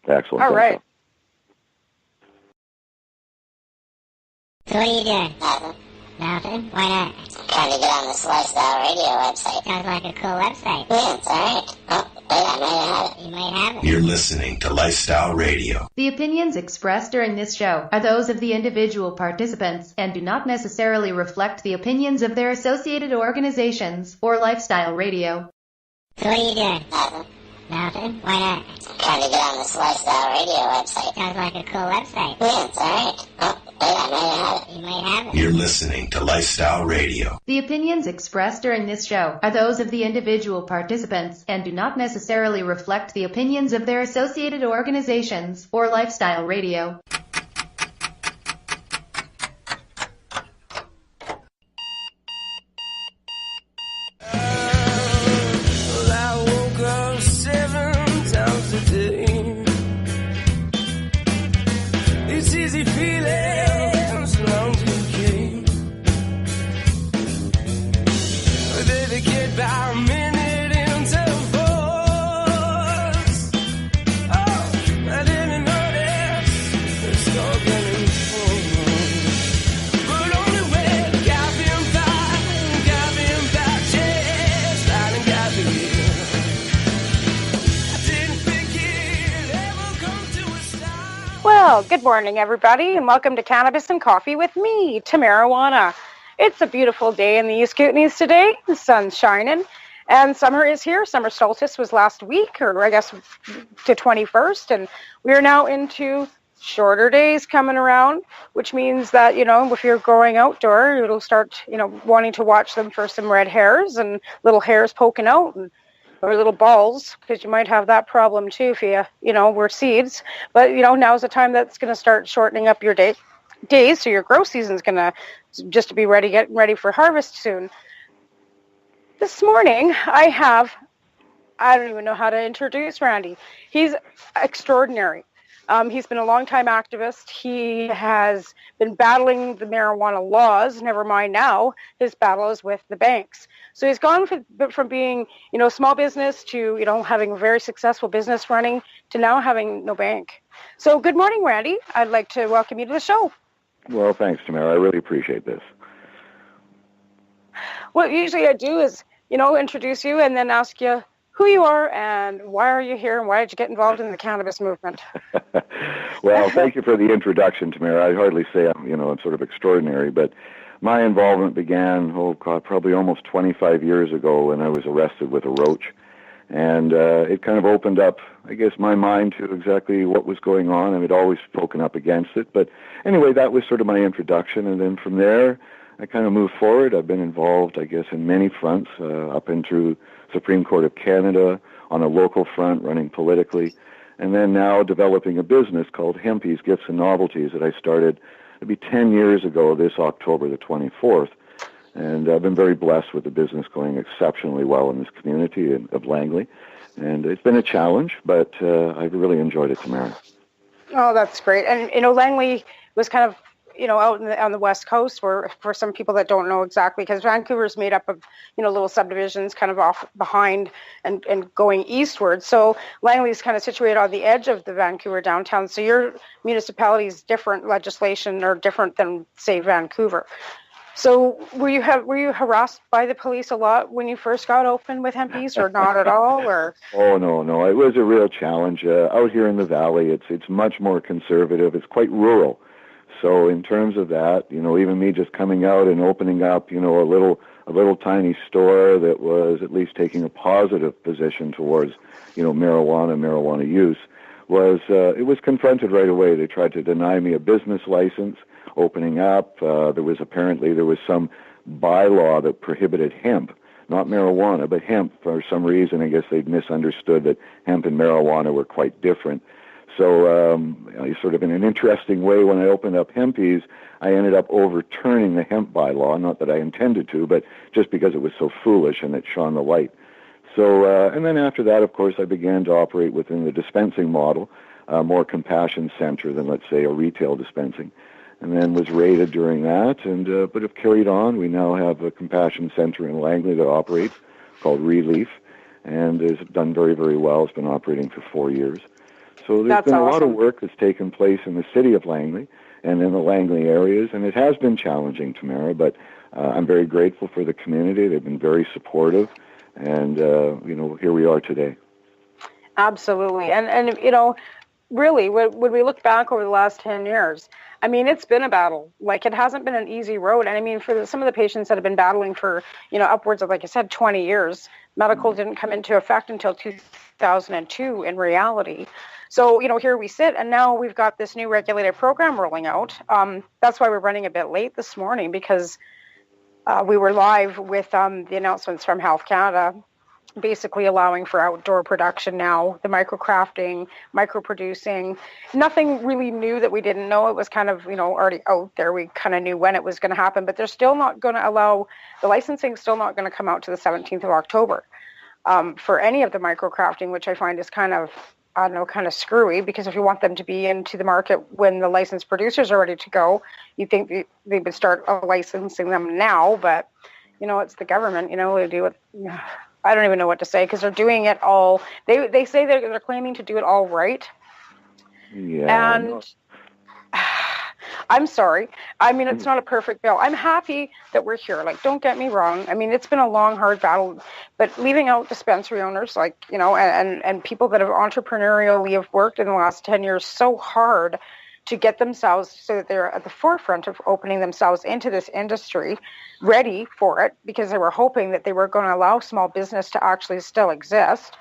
Excellent. All right. So what are you doing? Nothing. Nothing? Why not? Trying to get on this Lifestyle Radio website. Sounds like a cool website. Yeah, it's alright. Oh, wait, I might have it. You might have it. You're listening to Lifestyle Radio. The opinions expressed during this show are those of the individual participants and do not necessarily reflect the opinions of their associated organizations or Lifestyle Radio. So what are you doing? Nothing. Nothing? Why not? Trying to get on this Lifestyle Radio website. Sounds like a cool website. Yeah, it's alright. Oh, wait, I might have it. You might have it. You're listening to Lifestyle Radio. The opinions expressed during this show are those of the individual participants and do not necessarily reflect the opinions of their associated organizations or Lifestyle Radio. It's easy feeling so long to keep. They get by a minute into force. Oh, I didn't notice it's still getting full. But only when got him back, yes, I got here. I didn't think it'd ever come to a stop. Well, good morning, everybody, and welcome to Cannabis and Coffee with me, Tamarijuana. It's a beautiful day in the East Kootenays today. The sun's shining, and summer is here. Summer solstice was last week, or I guess the 21st, and we are now into shorter days coming around, which means that, you know, if you're going outdoor, it'll start, you know, wanting to watch them for some red hairs and little hairs poking out, and or little balls, because you might have that problem too if you know, we're seeds. But, you know, now's the time that's going to start shortening up your days, so your growth season's going to just to be ready, getting ready for harvest soon. This morning, I don't even know how to introduce Randy. He's extraordinary. He's been a long-time activist. He has been battling the marijuana laws. Never mind now, his battle is with the banks. So he's gone from being, you know, small business to, you know, having a very successful business running to now having no bank. So good morning, Randy. I'd like to welcome you to the show. Well, thanks, Tamara. I really appreciate this. What usually I do is, you know, introduce you and then ask you who you are and why are you here and why did you get involved in the cannabis movement? Well, thank you for the introduction, Tamara. I'd hardly say I'm sort of extraordinary, but my involvement began, probably almost 25 years ago when I was arrested with a roach. And it kind of opened up, I guess, my mind to exactly what was going on. I had always spoken up against it. But anyway, that was sort of my introduction. And then from there, I kind of moved forward. I've been involved, I guess, in many fronts, up and through Supreme Court of Canada, on a local front, running politically, and then now developing a business called Hempies, Gifts and Novelties that I started maybe 10 years ago this October the 24th. And I've been very blessed with the business going exceptionally well in this community of Langley. And it's been a challenge, but I've really enjoyed it, Tamara. Oh, that's great. And, you know, Langley was kind of, you know, out on the West Coast, where for some people that don't know exactly, because Vancouver is made up of, you know, little subdivisions kind of off behind and going eastward. So Langley is kind of situated on the edge of the Vancouver downtown. So your municipality's different legislation or different than, say, Vancouver. So were you harassed by the police a lot when you first got open with Hempies, or not at all? Or Oh, no. It was a real challenge. Out here in the valley, it's much more conservative. It's quite rural. So in terms of that, you know, even me just coming out and opening up, you know, a little tiny store that was at least taking a positive position towards, you know, marijuana use, it was confronted right away. They tried to deny me a business license. Opening up, there was some bylaw that prohibited hemp, not marijuana, but hemp. For some reason, I guess they'd misunderstood that hemp and marijuana were quite different. So sort of in an interesting way, when I opened up Hempies, I ended up overturning the hemp bylaw, not that I intended to, but just because it was so foolish and it shone the light. So, and then after that, of course, I began to operate within the dispensing model, more compassion center than, let's say, a retail dispensing. And then was raided during that, but have carried on. We now have a compassion center in Langley that operates called Relief, and has done very, very well. It's been operating for 4 years. So there's That's been a lot of awesome. work that's taken place in the city of Langley and in the Langley areas, and it has been challenging, Tamara, but I'm very grateful for the community. They've been very supportive, and, here we are today. Absolutely. And really, when we look back over the last 10 years, I mean, it's been a battle. Like, it hasn't been an easy road. And I mean, for some of the patients that have been battling for, upwards of, like I said, 20 years, medical didn't come into effect until 2002 in reality. So, here we sit, and now we've got this new regulated program rolling out. That's why we're running a bit late this morning, because we were live with the announcements from Health Canada, basically allowing for outdoor production now, the microcrafting, microproducing. Nothing really new that we didn't know. It was kind of, already out there. We kind of knew when it was going to happen, but they're still not going to allow, the licensing still not going to come out to the 17th of October for any of the microcrafting, which I find is kind of, kind of screwy, because if you want them to be into the market when the licensed producers are ready to go, you'd think they would start licensing them now, but, it's the government, they do it. I don't even know what to say, because they're doing it all. They say they're claiming to do it all right. Yeah. And I'm sorry. I mean, it's not a perfect bill. I'm happy that we're here. Like, don't get me wrong. I mean, it's been a long, hard battle. But leaving out dispensary owners, and people that have entrepreneurially have worked in the last 10 years so hard to get themselves so that they're at the forefront of opening themselves into this industry, ready for it, because they were hoping that they were going to allow small business to actually still exist.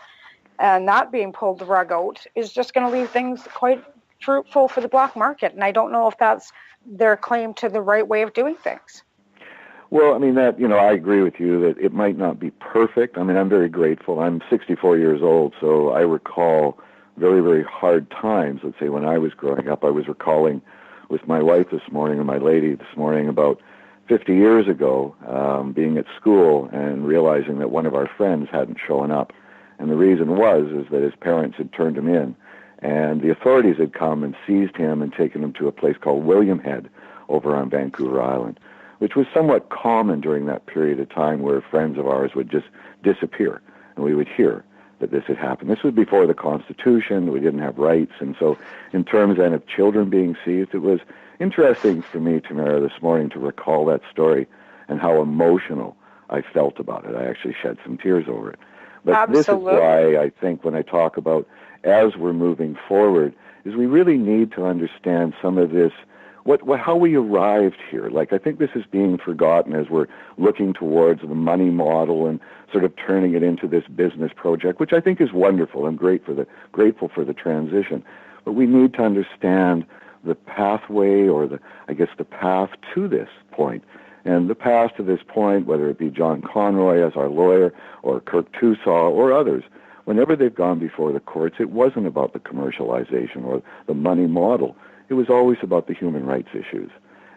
And that being pulled the rug out is just going to leave things quite fruitful for the black market. And I don't know if that's their claim to the right way of doing things. Well, I mean, I agree with you that it might not be perfect. I mean, I'm very grateful. I'm 64 years old, so I recall very, very hard times. Let's say when I was growing up, I was recalling with my wife this morning, or my lady this morning, about 50 years ago, being at school and realizing that one of our friends hadn't shown up. And the reason is that his parents had turned him in, and the authorities had come and seized him and taken him to a place called William Head over on Vancouver Island, which was somewhat common during that period of time, where friends of ours would just disappear, and we would hear that this had happened. This was before the Constitution. We didn't have rights. And so in terms then of children being seized, it was interesting for me, Tamara, this morning to recall that story and how emotional I felt about it. I actually shed some tears over it. But Absolutely. This is why I think when I talk about as we're moving forward, is we really need to understand some of this, how we arrived here. Like, I think this is being forgotten as we're looking towards the money model and sort of turning it into this business project, which I think is wonderful. I'm grateful for the transition. But we need to understand the pathway, or the path to this point. And the path to this point, whether it be John Conroy as our lawyer, or Kirk Tusaw, or others, whenever they've gone before the courts, it wasn't about the commercialization or the money model. It was always about the human rights issues.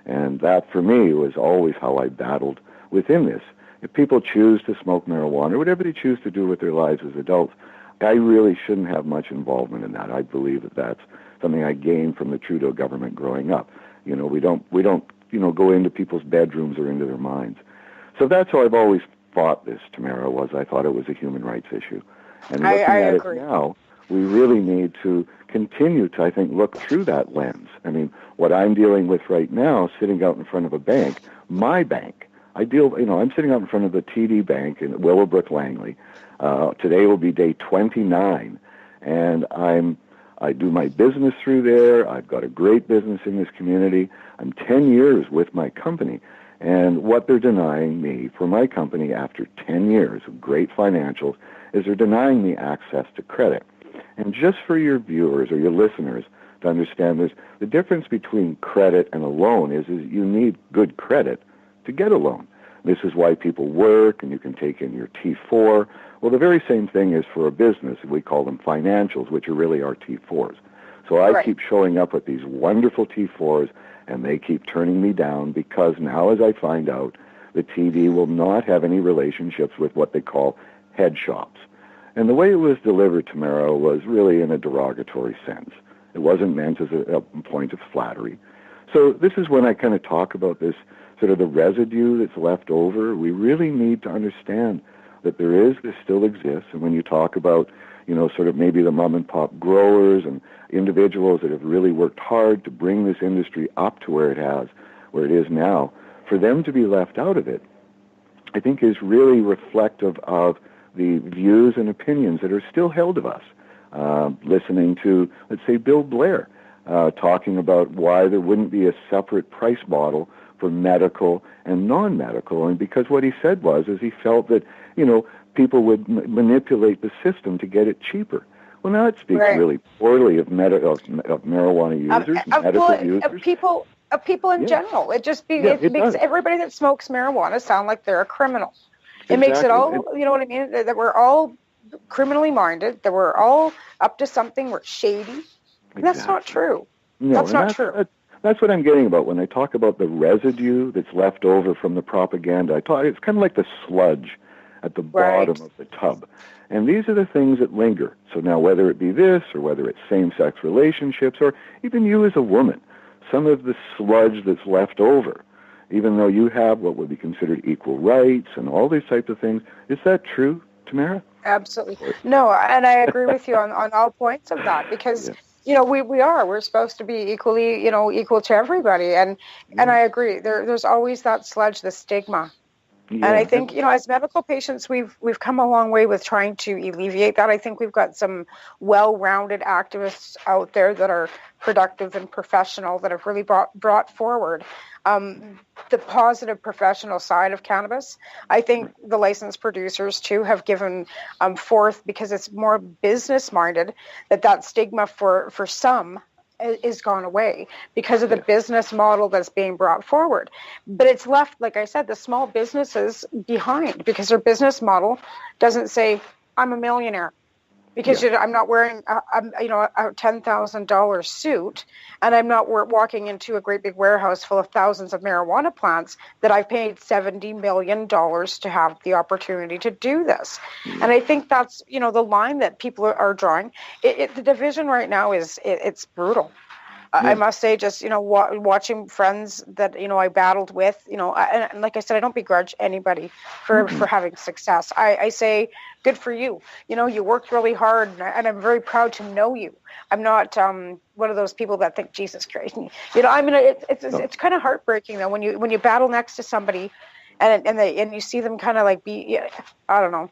And that, for me, was always how I battled within this. If people choose to smoke marijuana, or whatever they choose to do with their lives as adults, I really shouldn't have much involvement in that. I believe that that's something I gained from the Trudeau government growing up. We don't go into people's bedrooms or into their minds. So that's how I've always thought this, Tamara, I thought it was a human rights issue. And looking at agree. it now, we really need to continue to, I think, look through that lens. I mean, what I'm dealing with right now, sitting out in front of a bank, my bank, I'm sitting out in front of the TD Bank in Willowbrook, Langley. Today will be day 29, and I do my business through there. I've got a great business in this community. I'm 10 years with my company, and what they're denying me for my company after 10 years of great financials is they're denying me access to credit. And just for your viewers or your listeners to understand this, the difference between credit and a loan is you need good credit to get a loan. This is why people work, and you can take in your T4. Well, the very same thing is for a business. We call them financials, which are really our T4s. So I keep showing up with these wonderful T4s, and they keep turning me down, because now, as I find out, the TD will not have any relationships with what they call head shops. And the way it was delivered, Tamara, was really in a derogatory sense. It wasn't meant as a point of flattery. So this is when I kind of talk about this sort of the residue that's left over. We really need to understand that this still exists. And when you talk about, sort of maybe the mom and pop growers and individuals that have really worked hard to bring this industry up to where it is now, for them to be left out of it, I think is really reflective of the views and opinions that are still held of us. Listening to, let's say, Bill Blair, talking about why there wouldn't be a separate price model for medical and non-medical, and because what he said was he felt that people would manipulate the system to get it cheaper. Well, now it speaks really poorly of marijuana users, medical users. Of people in general. It just it makes everybody that smokes marijuana sound like they're a criminal. Exactly. It makes it all, you know what I mean, that we're all criminally minded, that we're all up to something, we're shady. Exactly. That's not true. No, that's not true. That's what I'm getting about when I talk about the residue that's left over from the propaganda. It's kind of like the sludge at the bottom of the tub. And these are the things that linger. So now whether it be this or whether it's same-sex relationships or even you as a woman, some of the sludge that's left over, even though you have what would be considered equal rights and all these types of things, is that true, Tamara? Absolutely. No, and I agree with you on all points of that because, we're supposed to be equally, equal to everybody. And I agree. There's always that sludge, the stigma. Yeah. And I think, as medical patients, we've come a long way with trying to alleviate that. I think we've got some well-rounded activists out there that are productive and professional that have really brought forward the positive professional side of cannabis. I think the licensed producers, too, have given forth, because it's more business-minded, that stigma for some is gone away because of the business model that's being brought forward. But it's left, like I said, the small businesses behind because their business model doesn't say, I'm a millionaire. Because I'm not wearing a $10,000 suit, and I'm not walking into a great big warehouse full of thousands of marijuana plants that I've paid $70 million to have the opportunity to do this. And I think that's, the line that people are drawing. The division right now it's brutal. I must say, just, watching friends that, I battled with, and like I said, I don't begrudge anybody for having success. I say, good for you. You worked really hard, and I'm very proud to know you. I'm not one of those people that think Jesus Christ. It's kind of heartbreaking, though, when you battle next to somebody and you see them kind of like I don't know.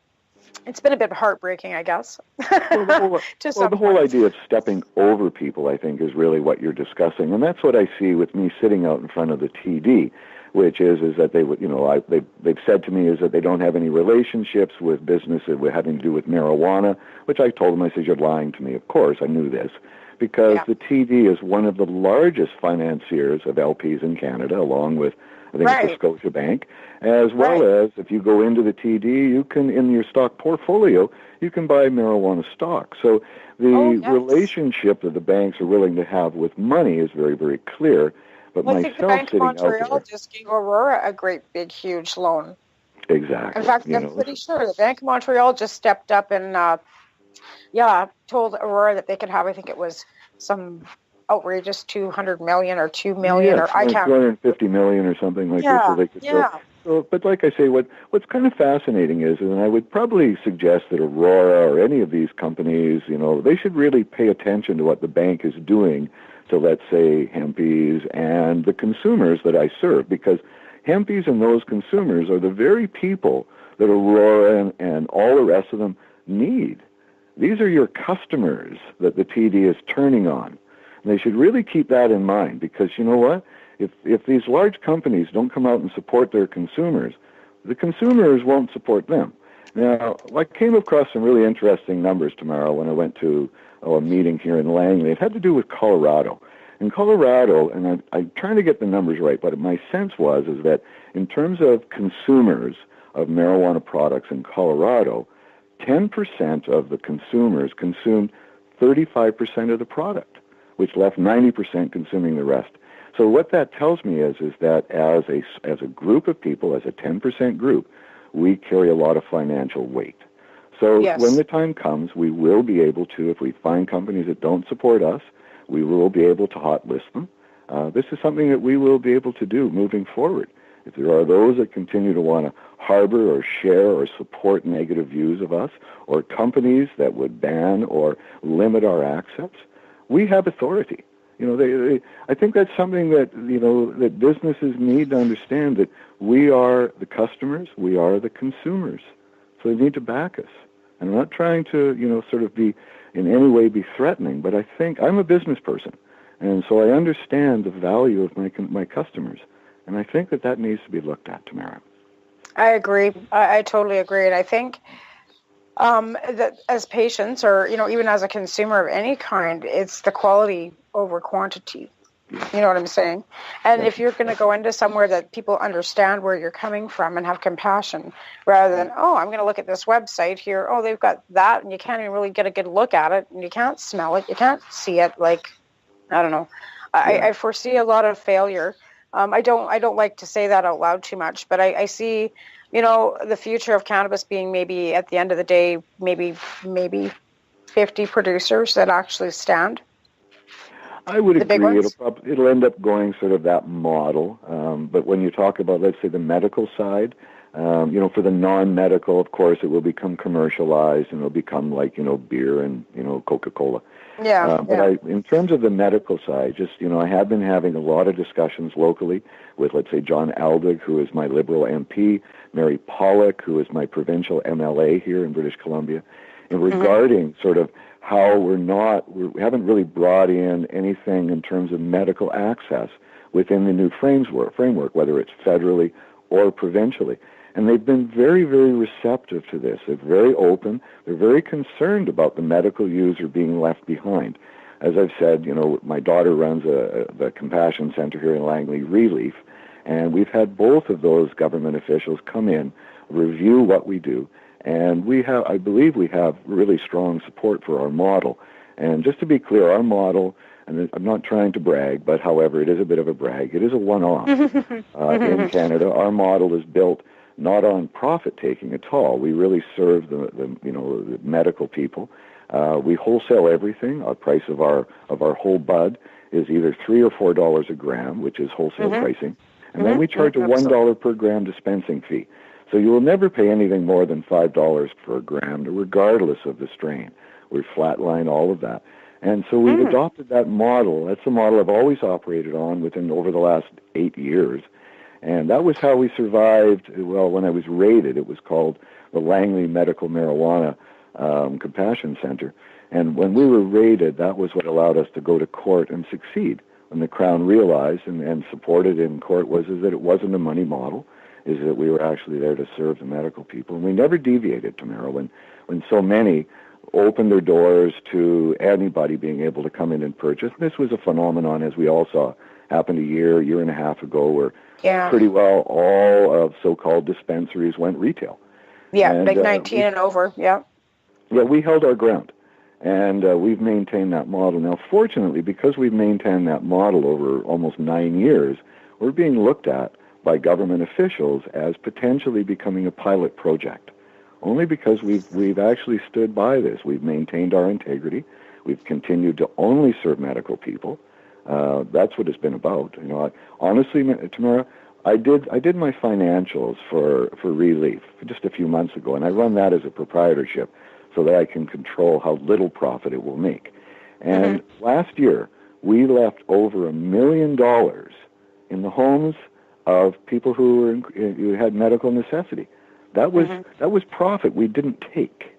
It's been a bit heartbreaking, I guess. The whole idea of stepping over people, I think, is really what you're discussing, and that's what I see with me sitting out in front of the TD, which is that they would, they've said to me is that they don't have any relationships with business that were having to do with marijuana, which I told them, I said, you're lying to me. Of course, I knew this, because the TD is one of the largest financiers of LPs in Canada, along with, I think it's the Scotiabank, as well as if you go into the TD, you can, in your stock portfolio, you can buy marijuana stock. So the relationship that the banks are willing to have with money is very, very clear. But I think the Bank of Montreal just gave Aurora a great, big, huge loan. Exactly. In fact, I'm pretty sure the Bank of Montreal just stepped up and, told Aurora that they could have, I think it was some outrageous $200 million or $2 million, or I can't. $250 million or something like this. So they could So, but like I say, what's kind of fascinating is, and I would probably suggest that Aurora or any of these companies, they should really pay attention to what the bank is doing to, let's say, hempies and the consumers that I serve, because hempies and those consumers are the very people that Aurora and all the rest of them need. These are your customers that the TD is turning on. And they should really keep that in mind, because you know what? If these large companies don't come out and support their consumers, the consumers won't support them. Now, I came across some really interesting numbers tomorrow when I went to a meeting here in Langley. It had to do with Colorado. In Colorado, and I'm trying to get the numbers right, but my sense is that in terms of consumers of marijuana products in Colorado, 10% of the consumers consumed 35% of the product, which left 90% consuming the rest. So what that tells me is that as a group of people, as a 10% group, we carry a lot of financial weight. So when the time comes, we will be able to, if we find companies that don't support us, we will be able to hot list them. This is something that we will be able to do moving forward. if there are those that continue to want to harbor or share or support negative views of us, or companies that would ban or limit our access, we have authority. I think that's something that, that businesses need to understand, that we are the customers, we are the consumers. So they need to back us. And I'm not trying to, sort of be in any way be threatening, but I think I'm a business person. And so I understand the value of my customers. And I think that needs to be looked at, Tamara. I agree. I totally agree. And I think that as patients, or, even as a consumer of any kind, it's the quality over quantity. You know what I'm saying? And if you're going to go into somewhere that people understand where you're coming from and have compassion, rather than, I'm going to look at this website here, they've got that, and you can't even really get a good look at it, and you can't smell it, you can't see it, I don't know. I foresee a lot of failure. I don't like to say that out loud too much, but I see, the future of cannabis being maybe at the end of the day, maybe 50 producers that actually stand. I would agree. It'll end up going sort of that model. But when you talk about, let's say, the medical side, for the non-medical, of course, it will become commercialized and it'll become like, beer and, Coca-Cola. But in terms of the medical side, I have been having a lot of discussions locally with, let's say, John Aldig, who is my Liberal MP, Mary Pollock, who is my provincial MLA here in British Columbia, and regarding sort of how we haven't really brought in anything in terms of medical access within the new framework, whether it's federally or provincially. And they've been very, very receptive to this. They're very open. They're very concerned about the medical user being left behind. As I've said, my daughter runs the Compassion Center here in Langley, Relief, and we've had both of those government officials come in, review what we do, and I believe we have really strong support for our model. And just to be clear, our model, and I'm not trying to brag, but however, it is a bit of a brag. It is a one-off in Canada. Our model is built not on profit-taking at all. We really serve the medical people. We wholesale everything. Our price of our whole bud is either $3 or $4 a gram, which is wholesale pricing. And then we charge a $1 per gram dispensing fee. So you will never pay anything more than $5 per gram, regardless of the strain. We flatline all of that. And so we've adopted that model. That's the model I've always operated on over the last 8 years. And that was how we survived. Well, when I was raided, it was called the Langley Medical Marijuana Compassion Center. And when we were raided, that was what allowed us to go to court and succeed. When the Crown realized and supported in court is that it wasn't a money model, is that we were actually there to serve the medical people. And we never deviated, Tamara, when so many opened their doors to anybody being able to come in and purchase. This was a phenomenon, as we all saw, happened a year and a half ago, where pretty well all of so-called dispensaries went retail. Yeah, and, 19 and over, Yeah, we held our ground, and we've maintained that model. Now, fortunately, because we've maintained that model over almost 9 years, we're being looked at by government officials as potentially becoming a pilot project, only because we've actually stood by this. We've maintained our integrity. We've continued to only serve medical people. That's what it's been about. Honestly, Tamara, I did my financials for Relief just a few months ago, and I run that as a proprietorship so that I can control how little profit it will make. And last year, we left over $1 million in the homes of people who had medical necessity. That was profit we didn't take.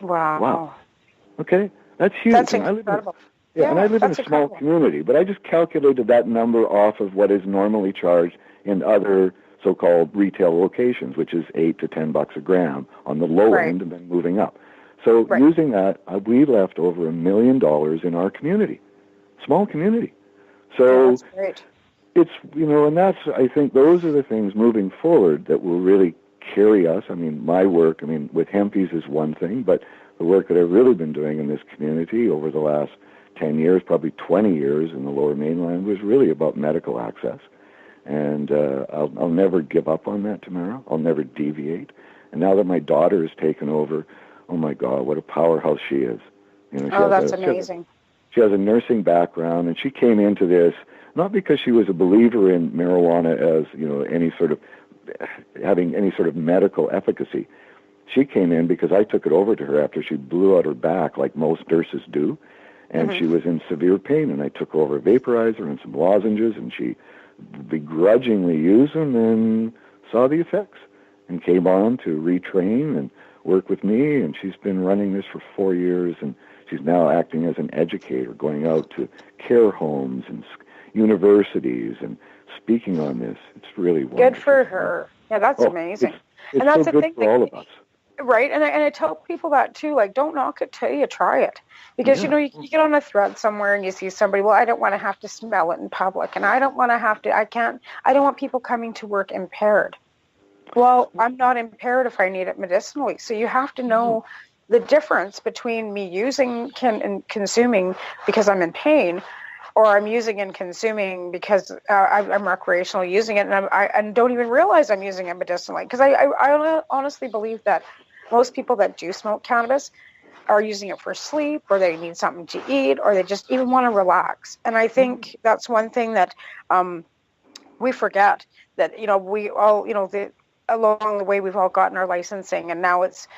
Wow. Okay, that's huge. That's incredible. And I live in a small community, but I just calculated that number off of what is normally charged in other so-called retail locations, which is $8 to $10 a gram on the low end, and then moving up. So using that, we left over $1 million in our community, small community. So that's great. It's, and that's, I think those are the things moving forward that will really carry us. I mean, my work, with Hempies is one thing, but the work that I've really been doing in this community over the last 10 years, probably 20 years in the Lower Mainland, was really about medical access. And I'll never give up on that, Tamara. I'll never deviate. And now that my daughter has taken over, oh my God, what a powerhouse she is. That's amazing. She has a nursing background, and she came into this not because she was a believer in marijuana as, any sort of having any sort of medical efficacy. She came in because I took it over to her after she blew out her back like most nurses do, and she was in severe pain, and I took over a vaporizer and some lozenges, and she begrudgingly used them and saw the effects and came on to retrain and work with me, and she's been running this for 4 years, and she's now acting as an educator, going out to care homes and universities and speaking on this. It's really wonderful. Good for her. Yeah, that's amazing. It's and that's so the good thing for all of us. Right, and I tell people that too, like, don't knock it till you try it. Because, you get on a thread somewhere and you see somebody, well, I don't want to have to smell it in public, and I don't want to have to, I don't want people coming to work impaired. Well, I'm not impaired if I need it medicinally. So you have to know the difference between me using and consuming because I'm in pain, or I'm using and consuming because I'm recreational using it, and I don't even realize I'm using it medicinally. Because I honestly believe that most people that do smoke cannabis are using it for sleep, or they need something to eat, or they just even want to relax. And I think that's one thing that we forget, that, we all, along the way we've all gotten our licensing, and now it's,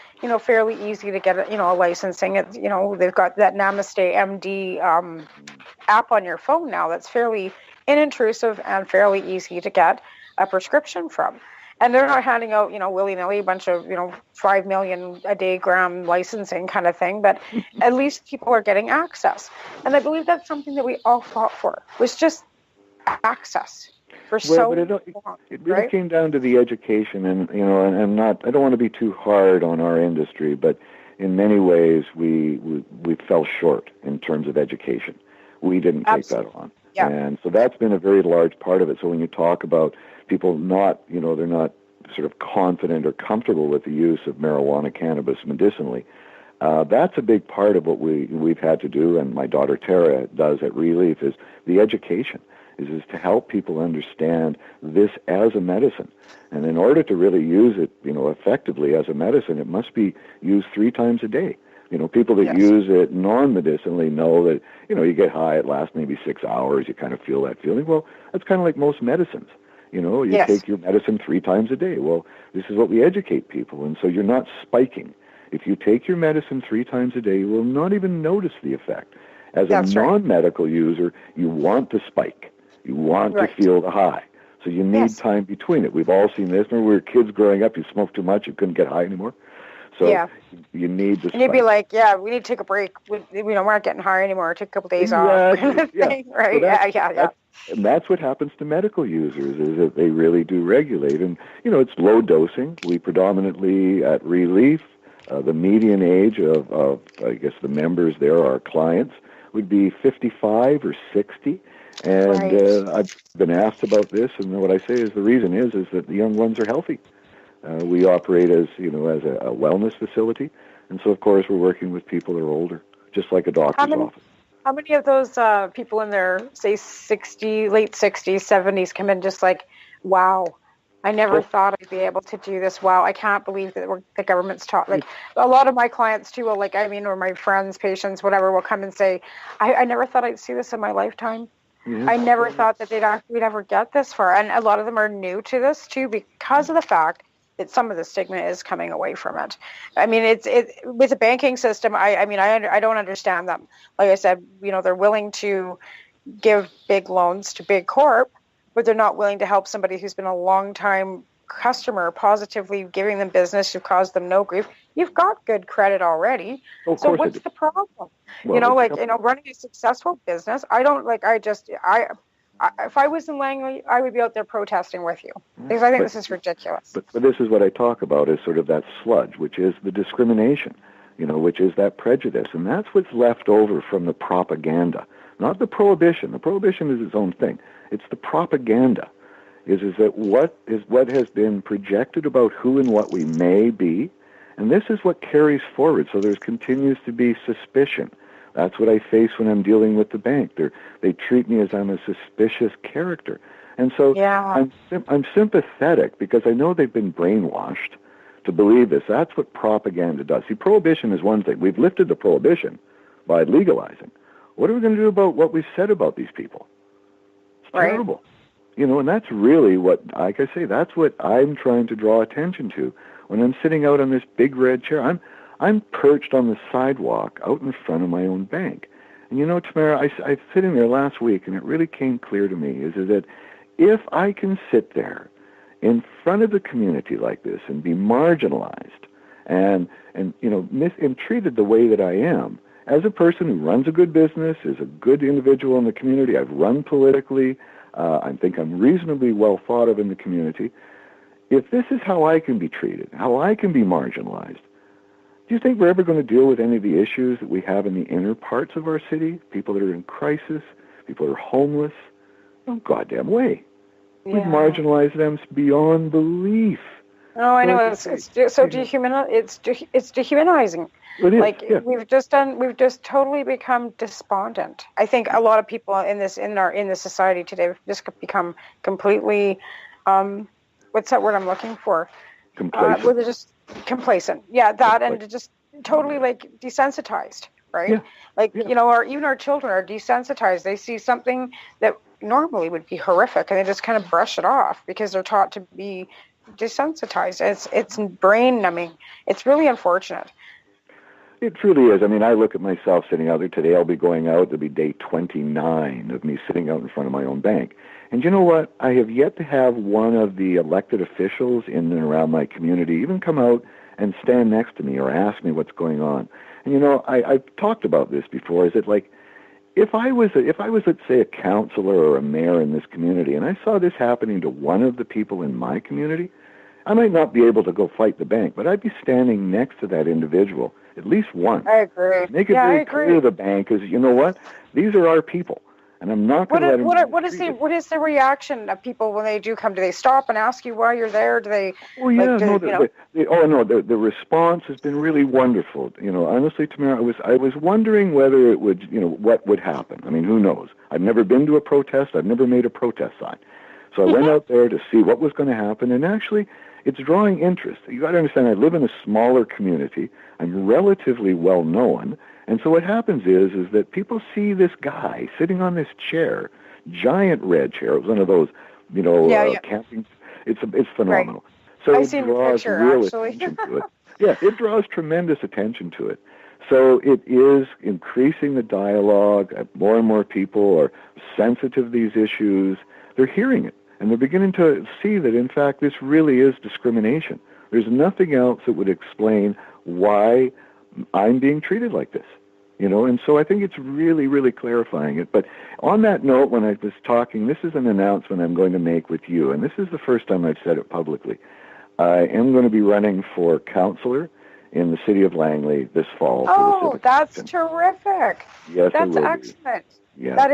fairly easy to get a licensing. It's, they've got that Namaste MD app on your phone now that's fairly inintrusive and fairly easy to get a prescription from. And they're not handing out, willy-nilly a bunch of, 5 million a day gram licensing kind of thing, but at least people are getting access. And I believe that's something that we all fought for, was just access for long. It really came down to the education, and, and I don't want to be too hard on our industry, but in many ways we fell short in terms of education. We didn't take that on. Yeah. And so that's been a very large part of it. So when you talk about people not, they're not sort of confident or comfortable with the use of marijuana, cannabis medicinally, that's a big part of what we've had to do, and my daughter Tara does at Relief, is the education, is to help people understand this as a medicine. And in order to really use it, effectively as a medicine, it must be used 3 times a day. People that use it non-medicinally know that, you get high, it lasts maybe 6 hours, you kind of feel that feeling. Well, that's kind of like most medicines. You take your medicine 3 times a day. Well, this is what we educate people, and so you're not spiking. If you take your medicine 3 times a day, you will not even notice the effect. As a non-medical user, you want to spike. You want to feel the high. So you need time between it. We've all seen this. Remember, we were kids growing up, you smoked too much, you couldn't get high anymore. So you need to. And you'd be like, we need to take a break. We're not getting high anymore. Take a couple days off. Right? So and that's what happens to medical users, is that they really do regulate. And, it's low dosing. We predominantly, at Relief, the median age of I guess, the members there, our clients, would be 55 or 60. And I've been asked about this, and what I say is the reason is that the young ones are healthy. We operate as as a wellness facility, and so of course we're working with people that are older, just like a doctor's office. How many of those people in their, say, late 60s, 70s come in just like, wow, I never thought I'd be able to do this. Wow, I can't believe that the government's taught. Like, a lot of my clients too will, or my friends, patients, whatever, will come and say, I never thought I'd see this in my lifetime. Yeah. I never thought that we'd ever get this far. And a lot of them are new to this too, because of the fact that some of the stigma is coming away from it. I mean, it's with the banking system. I don't understand them. Like I said, they're willing to give big loans to big corp, but they're not willing to help somebody who's been a long time customer, positively giving them business, who caused them no grief. You've got good credit already. So what's the problem? Well, running a successful business. If I was in Langley, I would be out there protesting with you, because I think this is ridiculous. But this is what I talk about, is sort of that sludge, which is the discrimination, which is that prejudice. And that's what's left over from the propaganda, not the prohibition. The prohibition is its own thing. It's the propaganda, is that what has been projected about who and what we may be, and this is what carries forward. So there continues to be suspicion. That's what I face when I'm dealing with the bank. They treat me as I'm a suspicious character. And so I'm sympathetic, because I know they've been brainwashed to believe this. That's what propaganda does. See, prohibition is one thing. We've lifted the prohibition by legalizing. What are we going to do about what we said about these people? It's Right. terrible. And that's really what, like I say, that's what I'm trying to draw attention to when I'm sitting out on this big red chair. I'm perched on the sidewalk out in front of my own bank. And Tamara, I was sitting there last week, and it really came clear to me is that if I can sit there in front of the community like this and be marginalized and treated the way that I am, as a person who runs a good business, is a good individual in the community, I've run politically, I think I'm reasonably well thought of in the community. If this is how I can be treated, how I can be marginalized, do you think we're ever going to deal with any of the issues that we have in the inner parts of our city? People that are in crisis, people that are homeless? No goddamn way. Yeah. We've marginalized them beyond belief. Oh, I know. It's so it's dehumanizing. It is, like yeah. we've just totally become despondent. I think a lot of people in this society today have just become completely what's that word I'm looking for? Complacent. Where they're just complacent. Yeah, that and just totally like desensitized, right? Yeah. Like Yeah. or even our children are desensitized. They see something that normally would be horrific and they just kind of brush it off because they're taught to be desensitized. It's brain numbing. It's really unfortunate. It truly is. I mean, I look at myself sitting out there today. I'll be going out. It'll be day 29 of me sitting out in front of my own bank. And you know what? I have yet to have one of the elected officials in and around my community even come out and stand next to me or ask me what's going on. And I've talked about this before. Is it like if I was, let's say, a councilor or a mayor in this community, and I saw this happening to one of the people in my community, I might not be able to go fight the bank, but I'd be standing next to that individual at least once. I agree. Make it very clear to the bank, because you know what? These are our people, and I'm not going to let them. What is the reaction of people when they do come? Do they stop and ask you why you're there? Do they? Well, yeah, the response has been really wonderful. Honestly, Tamara, I was wondering whether it would, what would happen. I mean, who knows? I've never been to a protest. I've never made a protest sign. So I went out there to see what was going to happen, and actually, it's drawing interest. You got to understand, I live in a smaller community. I'm relatively well known, and so what happens is that people see this guy sitting on this chair, giant red chair. It was one of those, camping. It's phenomenal. Right. So I've it seen the draws picture, real actually. attention to it. Yeah, it draws tremendous attention to it. So it is increasing the dialogue. More and more people are sensitive to these issues. They're hearing it. And they're beginning to see that, in fact, this really is discrimination. There's nothing else that would explain why I'm being treated like this, and so I think it's really, really clarifying it. But on that note, when I was talking, this is an announcement I'm going to make with you, and this is the first time I've said it publicly. I am going to be running for councillor in the city of Langley this fall. Oh, that's terrific. Yes, that's excellent. Yeah,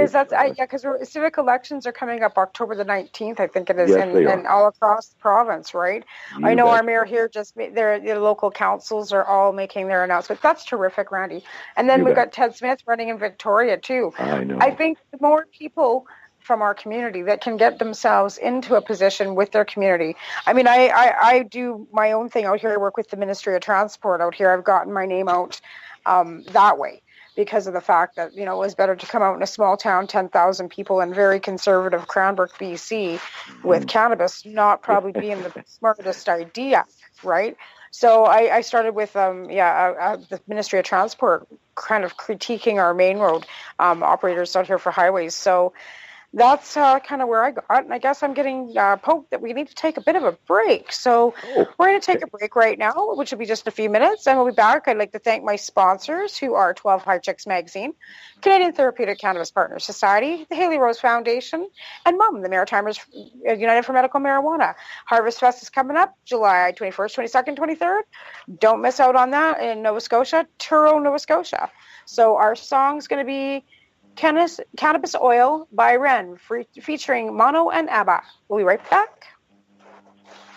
because civic elections are coming up October the 19th, I think it is, yes, and all across the province, right? I know our mayor here the local councils are all making their announcements. That's terrific, Randy. And then we've got Ted Smith running in Victoria too. I know. I think the more people from our community that can get themselves into a position with their community. I mean, I do my own thing out here. I work with the Ministry of Transport out here. I've gotten my name out that way, because of the fact that, it was better to come out in a small town, 10,000 people, and very conservative Cranbrook, BC, with cannabis not probably being the smartest idea, right? So I started with, the Ministry of Transport kind of critiquing our main road operators out here for highways. So that's kind of where I got, and I guess I'm getting poked that we need to take a bit of a break. So we're going to take a break right now, which will be just a few minutes, and we'll be back. I'd like to thank my sponsors, who are 12 High Chicks Magazine, Canadian Therapeutic Cannabis Partners Society, the Haley Rose Foundation, and MUM, the Maritimers United for Medical Marijuana. Harvest Fest is coming up July 21st, 22nd, 23rd. Don't miss out on that in Nova Scotia, Truro, Nova Scotia. So our song's going to be Cannabis Oil by Ren, featuring Mono and ABBA. We'll be right back.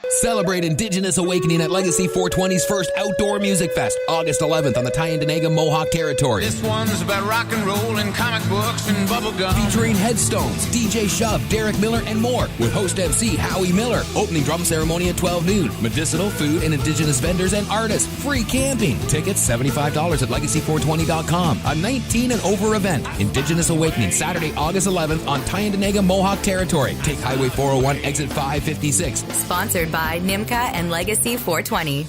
Celebrate Indigenous Awakening at Legacy 420's first outdoor music fest, August 11th on the Tyendinaga Mohawk Territory. This one's about rock and roll and comic books and bubblegum. Featuring Headstones, DJ Shove, Derek Miller, and more, with host MC Howie Miller. Opening drum ceremony at 12 noon. Medicinal, food, and Indigenous vendors and artists. Free camping. Tickets $75 at legacy420.com. A 19 and over event. Indigenous Awakening, Saturday, August 11th on Tyendinaga Mohawk Territory. Take Highway 401, exit 556. Sponsored by NIMCA and Legacy 420.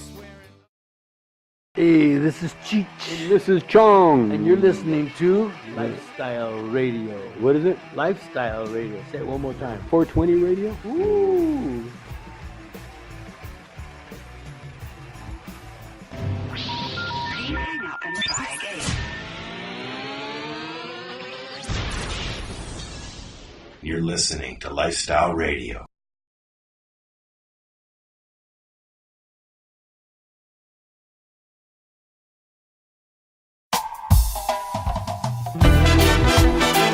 Hey, this is Cheech. And this is Chong. And you're listening to Lifestyle Radio. What is it? Lifestyle Radio. Say it one more time. 420 Radio? Ooh. Hang up and try again. You're listening to Lifestyle Radio.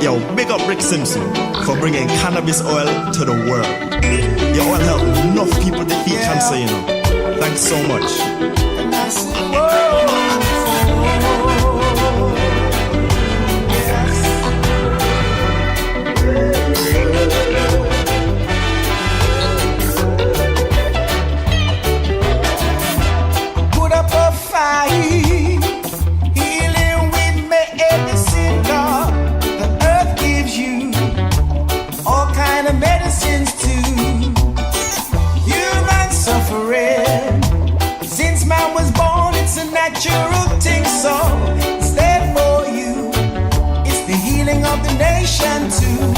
Yo, big up Rick Simpson for bringing cannabis oil to the world. Your oil helped enough people defeat cancer, you know. Thanks so much. Put up a fight, healing with medicine, God. The earth gives you all kind of medicines too. Human suffering, since man was born, it's a natural thing. So it's there for you. It's the healing of the nation too.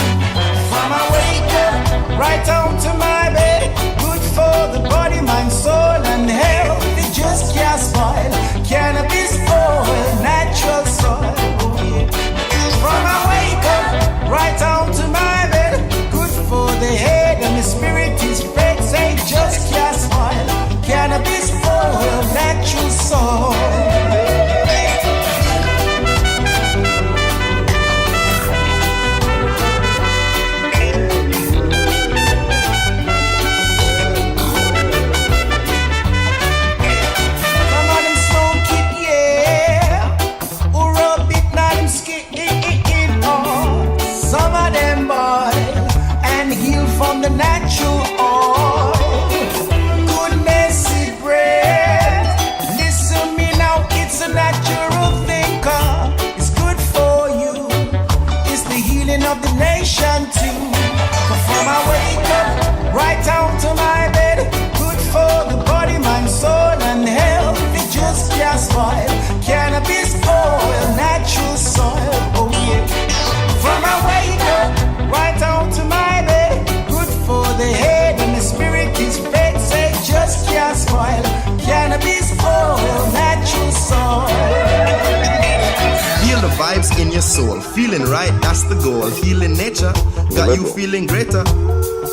From I wake up right on to my bed, good for the body, mind, soul, and health. It just can't spoil. Cannabis oil, natural soil. From I wake up right on to my bed, good for the head and the spirit is fed. Say just can't spoil. Cannabis oil, natural soil. From the natural oil, goodness it bread. Listen me now, it's a natural thing, it's good for you. It's the healing of the nation too. Before I wake up, right down to my bed, good for the body, mind, soul, and health. It just can't spoil. Cannabis oil, natural soil. Oh yeah. From I wake up, right down to my bed, for the head and the spirit is fed. Say just can't spoil. Cannabis oil, natural soil. Feel the vibes in your soul. Feeling right, that's the goal. Healing nature, got you feeling greater.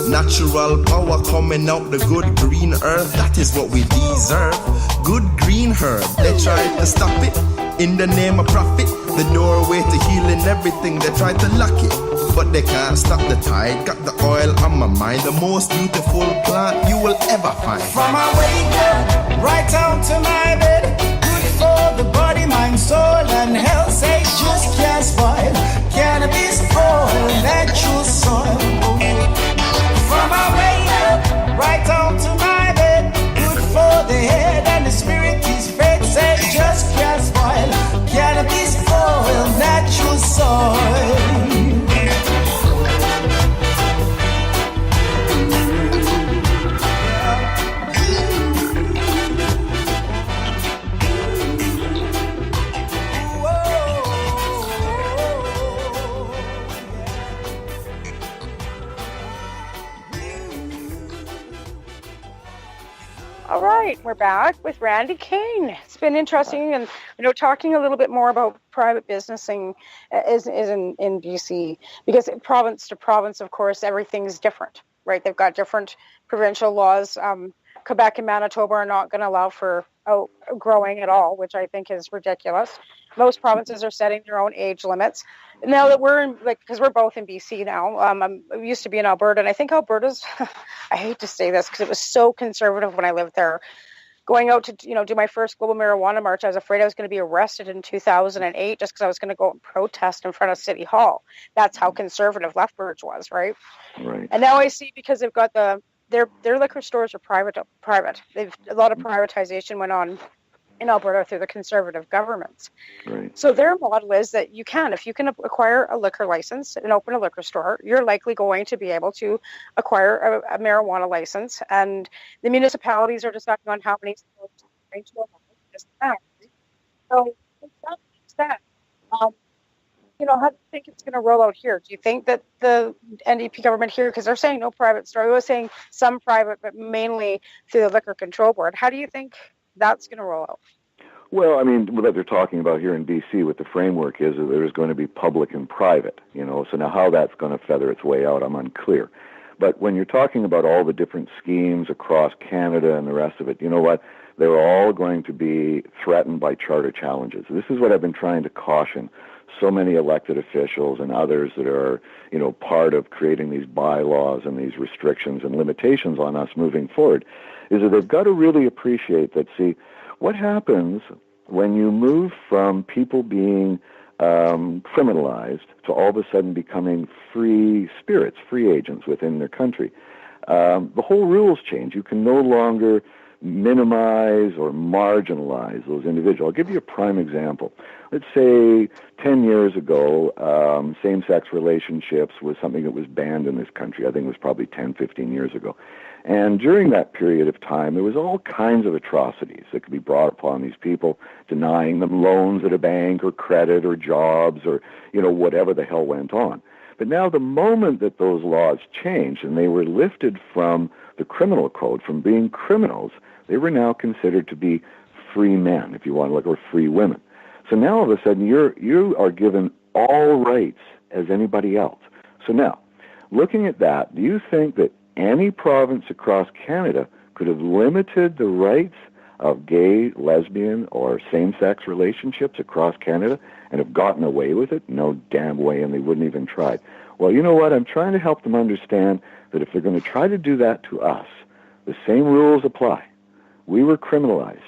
Natural power coming out the good green earth. That is what we deserve. Good green herb. They tried to stop it in the name of profit. The doorway to healing everything. They tried to lock it, but they can't stop the tide. Got the oil on my mind, the most beautiful plant you will ever find. From I wake up, right down to my bed, good for the body, mind, soul, and health. Say just can't spoil. Cannabis oil, natural soil. From I wake up, right down to my bed, good for the head and the spirit is fed. Say just can't spoil. Cannabis oil, natural soil. All right, we're back with Randy Caine. It's been interesting, and talking a little bit more about private businessing is in BC, because province to province, of course, everything's different, right? They've got different provincial laws. Quebec and Manitoba are not going to allow for out growing at all, which I think is ridiculous. Most provinces are setting their own age limits. Now that we're in, because we're both in BC now, I used to be in Alberta, and I think Alberta's, I hate to say this because it was so conservative when I lived there. Going out to, do my first global marijuana march, I was afraid I was going to be arrested in 2008 just because I was going to go and protest in front of City Hall. That's how conservative Lethbridge was, right? Right. And now I see, because they've got their liquor stores are private. A lot of privatization went on in Alberta through the conservative governments. Right. So their model is that if you can acquire a liquor license and open a liquor store, you're likely going to be able to acquire a marijuana license. And the municipalities are deciding on how many stores they're going to allow this and that. So that means that, how do you think it's going to roll out here? Do you think that the NDP government here, because they're saying no private store, I was saying some private, but mainly through the Liquor Control Board, how do you think that's going to roll out? Well, I mean, what they're talking about here in BC with the framework is that there's going to be public and private, so now how that's going to feather its way out, I'm unclear. But when you're talking about all the different schemes across Canada and the rest of it, you know what? They're all going to be threatened by charter challenges. This is what I've been trying to caution so many elected officials and others that are, part of creating these bylaws and these restrictions and limitations on us moving forward, is that they've got to really appreciate that, see, what happens when you move from people being criminalized to all of a sudden becoming free spirits, free agents within their country? The whole rules change. You can no longer minimize or marginalize those individuals. I'll give you a prime example. Let's say 10 years ago, same-sex relationships was something that was banned in this country. I think it was probably 10, 15 years ago. And during that period of time, there was all kinds of atrocities that could be brought upon these people, denying them loans at a bank or credit or jobs or, whatever the hell went on. But now the moment that those laws changed and they were lifted from the criminal code, from being criminals, they were now considered to be free men, if you want to look, or free women. So now all of a sudden you are given all rights as anybody else. So now, looking at that, do you think that any province across Canada could have limited the rights of gay, lesbian, or same-sex relationships across Canada and have gotten away with it? No damn way, and they wouldn't even try. Well, you know what? I'm trying to help them understand that if they're going to try to do that to us, the same rules apply. We were criminalized.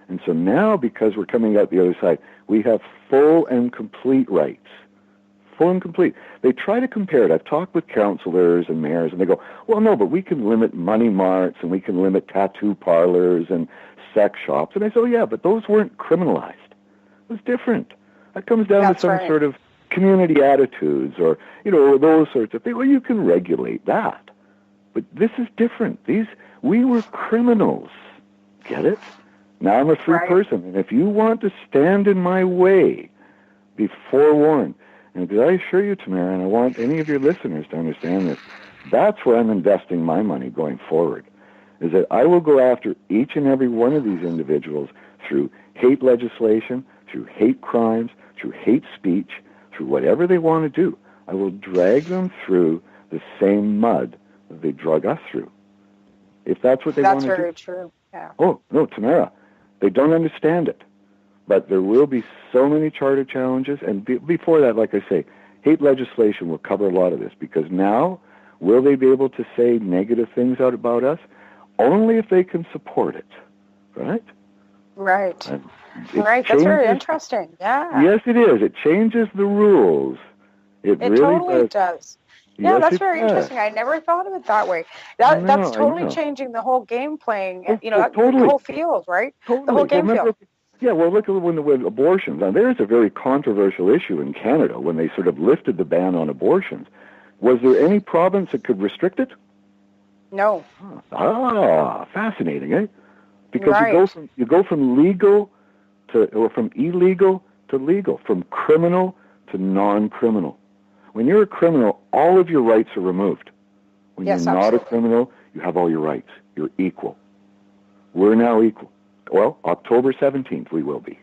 And so now, because we're coming out the other side, we have full and complete rights. Full and complete. They try to compare it. I've talked with councillors and mayors, and they go, well, no, but we can limit money marts, and we can limit tattoo parlors and sex shops. And I say, oh, yeah, but those weren't criminalized. It was different. That comes down to some sort of community attitudes or, those sorts of things. Well, you can regulate that. But this is different. We were criminals. Get it? Now I'm a free person. And if you want to stand in my way, be forewarned. And because I assure you, Tamara, and I want any of your listeners to understand this, that's where I'm investing my money going forward, is that I will go after each and every one of these individuals through hate legislation, through hate crimes, through hate speech, through whatever they want to do. I will drag them through the same mud that they drug us through, if that's what they want to do. That's very true, yeah. Oh, no, Tamara, they don't understand it. But there will be so many charter challenges, and before that, like I say, hate legislation will cover a lot of this, because now, will they be able to say negative things out about us? Only if they can support it, right? Right. Right, that's very interesting, yeah. Yes, it is. It changes the rules. It really totally does. Yeah, Yes, that's very interesting. I never thought of it that way. That's totally know. Changing the whole game playing, totally. the whole field, right? Totally. The whole game field. Yeah, well, look at when abortions. Now, there's a very controversial issue in Canada when they sort of lifted the ban on abortions. Was there any province that could restrict it? No. Fascinating, eh? Because you go from legal or from illegal to legal, from criminal to non-criminal. When you're a criminal, all of your rights are removed. When you're not a criminal, you have all your rights. You're equal. We're now equal. Well, October 17th we will be.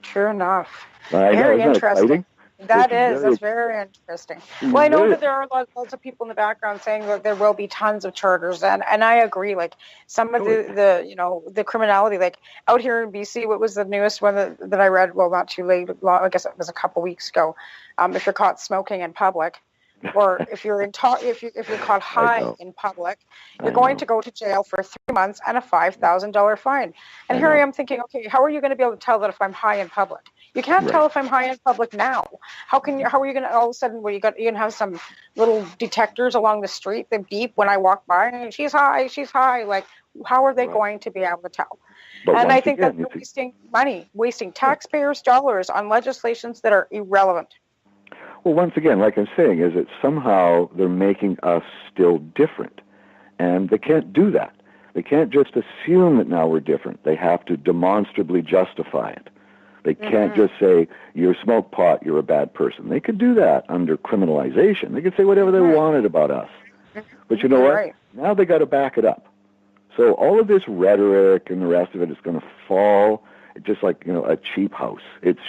Sure enough. Very interesting. That's very interesting. Well, I know that there are lots of people in the background saying that there will be tons of charters, and I agree. Like some of the criminality, like out here in BC, what was the newest one that I read? Well, not too late. I guess it was a couple weeks ago. If you're caught smoking in public, or if you're if you're caught high in public, you're going to go to jail for 3 months and a $5,000 fine. And here I am thinking, okay, how are you going to be able to tell that if I'm high in public? You can't tell if I'm high in public now. How are you going to all of a sudden you can have some little detectors along the street that beep when I walk by and she's high. Like, how are they going to be able to tell? And I think that they're wasting money, wasting taxpayers' dollars on legislations that are irrelevant. Well, once again, like I'm saying, is that somehow they're making us still different. And they can't do that. They can't just assume that now we're different. They have to demonstrably justify it. They can't just say, you smoke pot, you're a bad person. They could do that under criminalization. They could say whatever they wanted about us. But you know what? Now they got to back it up. So all of this rhetoric and the rest of it is going to fall just like, a cheap house. It's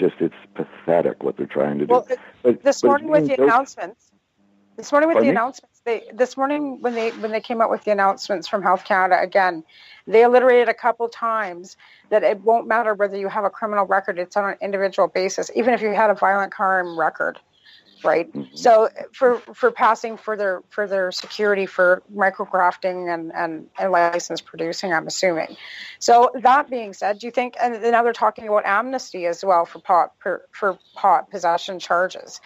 pathetic what they're trying to do. Well, this morning with the announcements, this morning when they came out with the announcements from Health Canada, again, they alliterated a couple times that it won't matter whether you have a criminal record. It's on an individual basis, even if you had a violent crime record, right? So for passing for their security for micrografting and license producing, I'm assuming. So that being said, do you think, and now they're talking about amnesty as well for pot possession charges.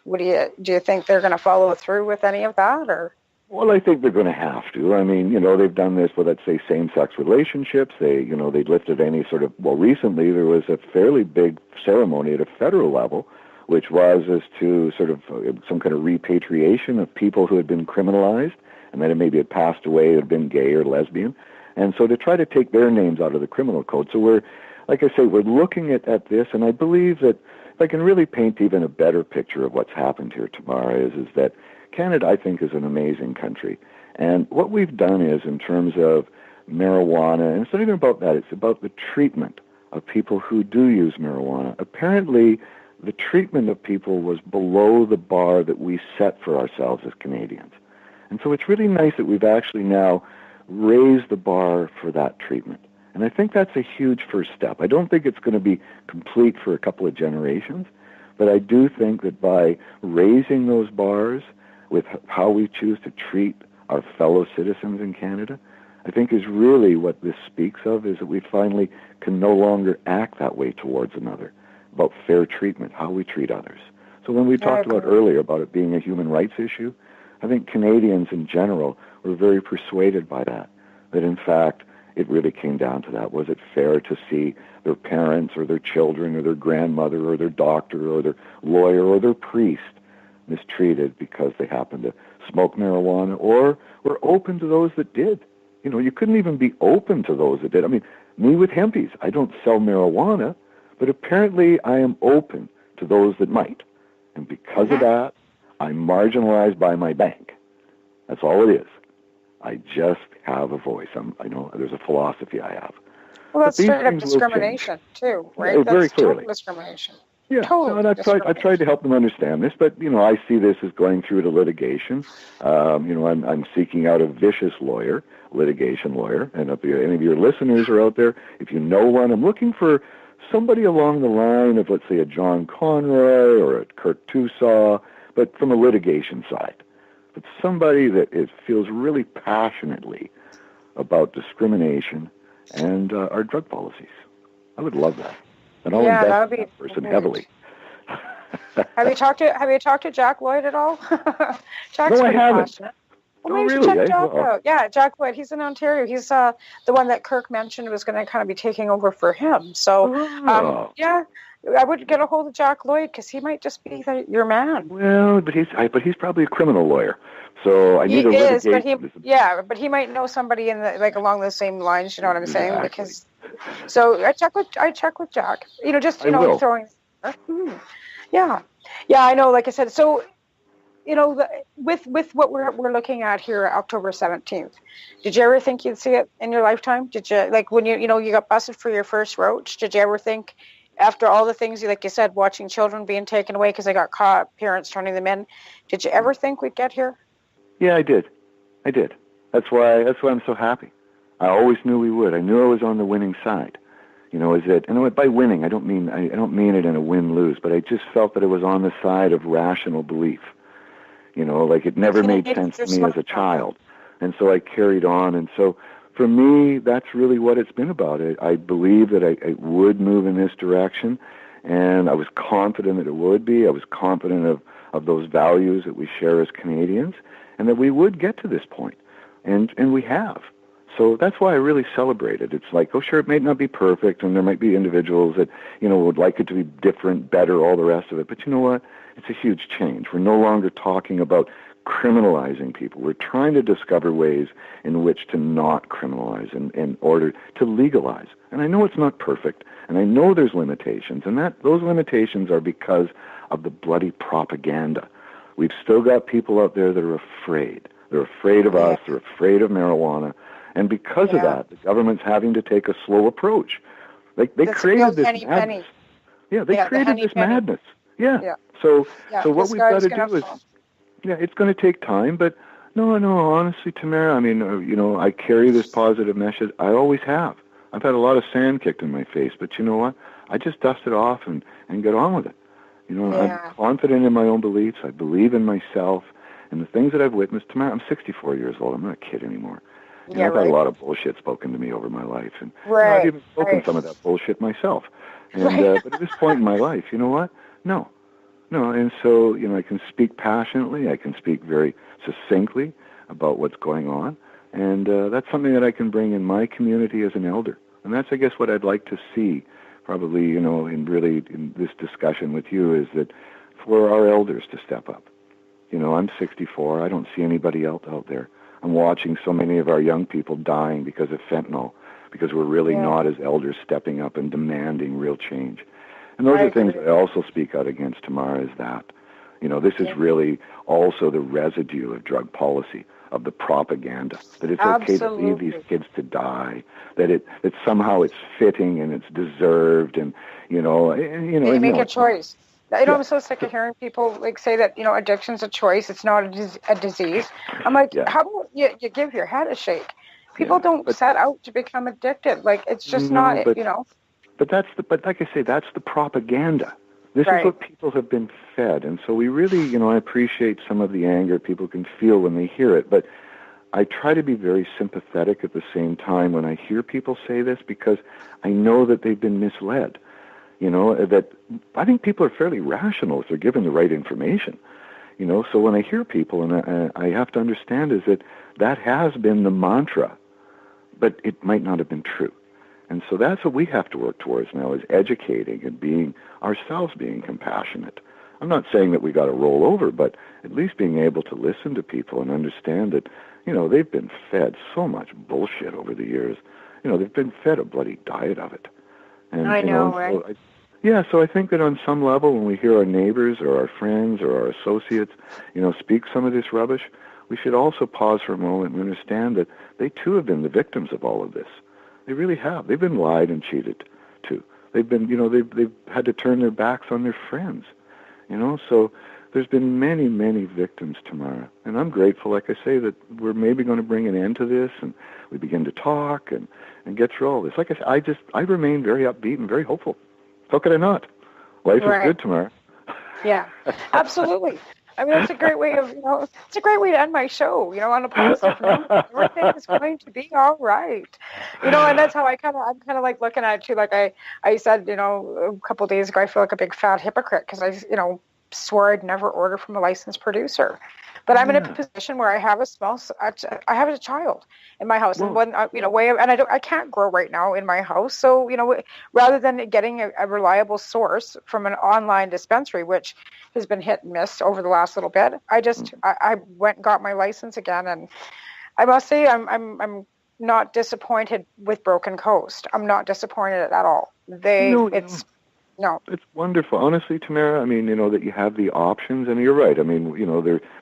Do you think they're going to follow through with any of that, or? Well, I think they're going to have to. I mean, they've done this with, let's say, same-sex relationships. They lifted any sort of, well, recently there was a fairly big ceremony at a federal level, which was as to sort of some kind of repatriation of people who had been criminalized and then maybe had passed away, had been gay or lesbian. And so to try to take their names out of the criminal code. So we're looking at this, and I believe that if I can really paint even a better picture of what's happened here, Tamara, is that Canada, I think, is an amazing country. And what we've done is, in terms of marijuana, and it's not even about that, it's about the treatment of people who do use marijuana. Apparently, the treatment of people was below the bar that we set for ourselves as Canadians. And so it's really nice that we've actually now raised the bar for that treatment. And I think that's a huge first step. I don't think it's going to be complete for a couple of generations, but I do think that by raising those bars with how we choose to treat our fellow citizens in Canada, I think is really what this speaks of, is that we finally can no longer act that way towards another, about fair treatment, how we treat others. So when we talked about earlier about it being a human rights issue, I think Canadians in general were very persuaded by that in fact it really came down to that. Was it fair to see their parents or their children or their grandmother or their doctor or their lawyer or their priest mistreated because they happened to smoke marijuana or were open to those that did? You couldn't even be open to those that did. I mean, me with hempies, I don't sell marijuana, but apparently I am open to those that might. And because of that, I'm marginalized by my bank. That's all it is. I just have a voice. I know there's a philosophy I have. Well, that's straight up discrimination, too, right? Yeah, that's very clearly. Total discrimination. Yeah, totally and I tried to help them understand this, but, I see this as going through to litigation. I'm seeking out a vicious litigation lawyer, and if any of your listeners are out there, if you know one, I'm looking for somebody along the line of, let's say, a John Conroy or a Kirk Tusaw, but from a litigation side. But somebody that feels really passionately about discrimination and our drug policies. I would love that. And I'll invest in that person heavily. Have you talked to Jack Lloyd at all? Jack's no, I haven't. Passionate. Well, maybe check Jack out. Yeah, Jack Lloyd. He's in Ontario. He's the one that Kirk mentioned was going to kind of be taking over for him. So, I would get a hold of Jack Lloyd because he might just be your man. Well, but he's probably a criminal lawyer. So I need a litigation. But he might know somebody in along the same lines. You know what I'm saying? Because so I check with Jack. Throwing. Yeah, I know. Like I said, so. With what we're looking at here, October 17th, did you ever think you'd see it in your lifetime? Did you, when you got busted for your first roach, did you ever think after all the things, like you said, watching children being taken away because they got caught, parents turning them in, did you ever think we'd get here? Yeah, I did. That's why I'm so happy. I always knew we would. I knew I was on the winning side. And by winning, I don't mean it in a win-lose, but I just felt that it was on the side of rational belief. Like it never made sense to me as a child. And so I carried on. And so for me, that's really what it's been about. I believe that I would move in this direction, and I was confident that it would be. I was confident of those values that we share as Canadians, and that we would get to this point. And we have. So that's why I really celebrate it. It's like, oh, sure, it may not be perfect, and there might be individuals that, would like it to be different, better, all the rest of it. But you know what? It's a huge change. We're no longer talking about criminalizing people. We're trying to discover ways in which to not criminalize in order to legalize. And I know it's not perfect, and I know there's limitations, and those limitations are because of the bloody propaganda. We've still got people out there that are afraid. They're afraid of us. They're afraid of marijuana. And because of that, the government's having to take a slow approach. Like they created this madness. Yeah, they created this madness. Yeah. So what we've got to do is, it's going to take time. But no, honestly, Tamara, I mean, I carry this positive message. I always have. I've had a lot of sand kicked in my face, but you know what? I just dust it off and get on with it. I'm confident in my own beliefs. I believe in myself and the things that I've witnessed. Tamara, I'm 64 years old. I'm not a kid anymore. I've had a lot of bullshit spoken to me over my life, and I've even spoken some of that bullshit myself. And but at this point in my life, you know what? No. And so I can speak passionately. I can speak very succinctly about what's going on, and that's something that I can bring in my community as an elder. And that's, I guess, what I'd like to see, probably, in this discussion with you, is that for our elders to step up. I'm 64. I don't see anybody else out there. I'm watching so many of our young people dying because of fentanyl, because we're really not as elders stepping up and demanding real change. And those are things that I also speak out against, Tamara, is that. This is really also the residue of drug policy, of the propaganda, that it's okay to leave these kids to die, that somehow it's fitting and it's deserved, and, you make a choice. I'm so sick of hearing people say that, addiction's a choice. It's not a disease. I'm like, how about you give your head a shake? People don't set out to become addicted. It's just not. But like I say, that's the propaganda. This is what people have been fed. And so we really, I appreciate some of the anger people can feel when they hear it. But I try to be very sympathetic at the same time when I hear people say this, because I know that they've been misled. That I think people are fairly rational if they're given the right information. So when I hear people, and I have to understand is that has been the mantra, but it might not have been true. And so that's what we have to work towards now, is educating and being compassionate. I'm not saying that we got to roll over, but at least being able to listen to people and understand that, they've been fed so much bullshit over the years. They've been fed a bloody diet of it. And, I know, right? So I think that on some level, when we hear our neighbors or our friends or our associates, speak some of this rubbish, we should also pause for a moment and understand that they too have been the victims of all of this. They really have. They've been lied and cheated too. They've been, they've had to turn their backs on their friends. So there's been many, many victims, Tamara. And I'm grateful, like I say, that we're maybe going to bring an end to this, and we begin to talk and get through all this. Like I said, I remain very upbeat and very hopeful. How could I not? Life is good, Tamara. Yeah, absolutely. I mean, it's a great way of, it's a great way to end my show, on a positive note. Everything is going to be all right. And that's how I'm kind of like looking at it too. Like I said, a couple of days ago, I feel like a big fat hypocrite because I, swore I'd never order from a licensed producer. But I'm in a position where I have I have a child in my house, and one, I can't grow right now in my house. So, rather than getting a reliable source from an online dispensary, which has been hit and miss over the last little bit, I went and got my license again, and I must say I'm not disappointed with Broken Coast. I'm not disappointed at all. No. It's wonderful. Honestly, Tamara, I mean, that you have the options, and you're right. I mean,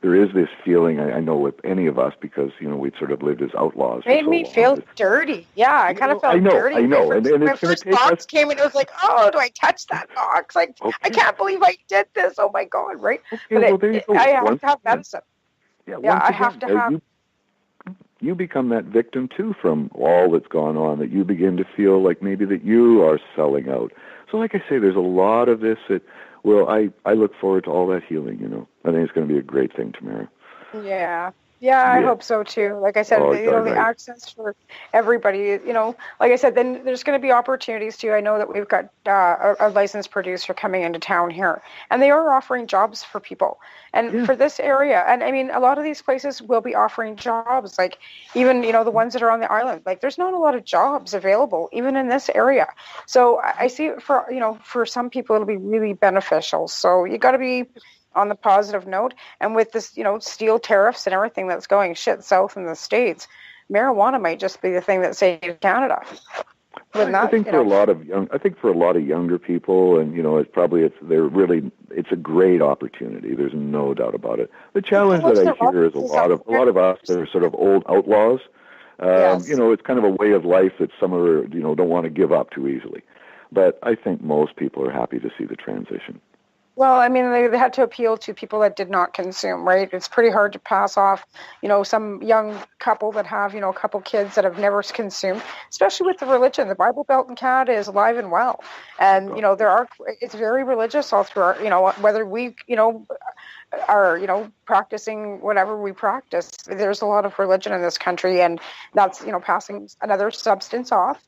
there is this feeling, I know with any of us, because, we'd sort of lived as outlaws. Made me feel dirty. Yeah, I kind of felt dirty. I know. My first box came and it was like, oh, do I touch that box? Like, okay. I can't believe I did this. Oh, my God, right? Okay, but there you go. I have to have medicine. Yeah, I have to have... You become that victim, too, from all that's gone on, that you begin to feel like maybe that you are selling out. So like I say, there's a lot of this that, I look forward to all that healing, I think it's going to be a great thing, Tamara. Yeah, I hope so too. Like I said, the access for everybody, like I said, then there's going to be opportunities too. I know that we've got a licensed producer coming into town here, and they are offering jobs for people. And for this area, and I mean, a lot of these places will be offering jobs, like even, the ones that are on the island. Like there's not a lot of jobs available, even in this area. So I see it for some people, it'll be really beneficial. So you got to be on the positive note, and with this, steel tariffs and everything that's going shit south in the States, marijuana might just be the thing that saves Canada. I think for a lot of younger people, and it's a great opportunity. There's no doubt about it. The challenge that I hear is a lot of us that are sort of old outlaws. It's kind of a way of life that some are don't want to give up too easily. But I think most people are happy to see the transition. Well, I mean, they had to appeal to people that did not consume, right? It's pretty hard to pass off, some young couple that have, a couple kids that have never consumed, especially with the religion. The Bible Belt in Canada is alive and well. And, it's very religious all through our, whether we, are, practicing whatever we practice. There's a lot of religion in this country, and that's, passing another substance off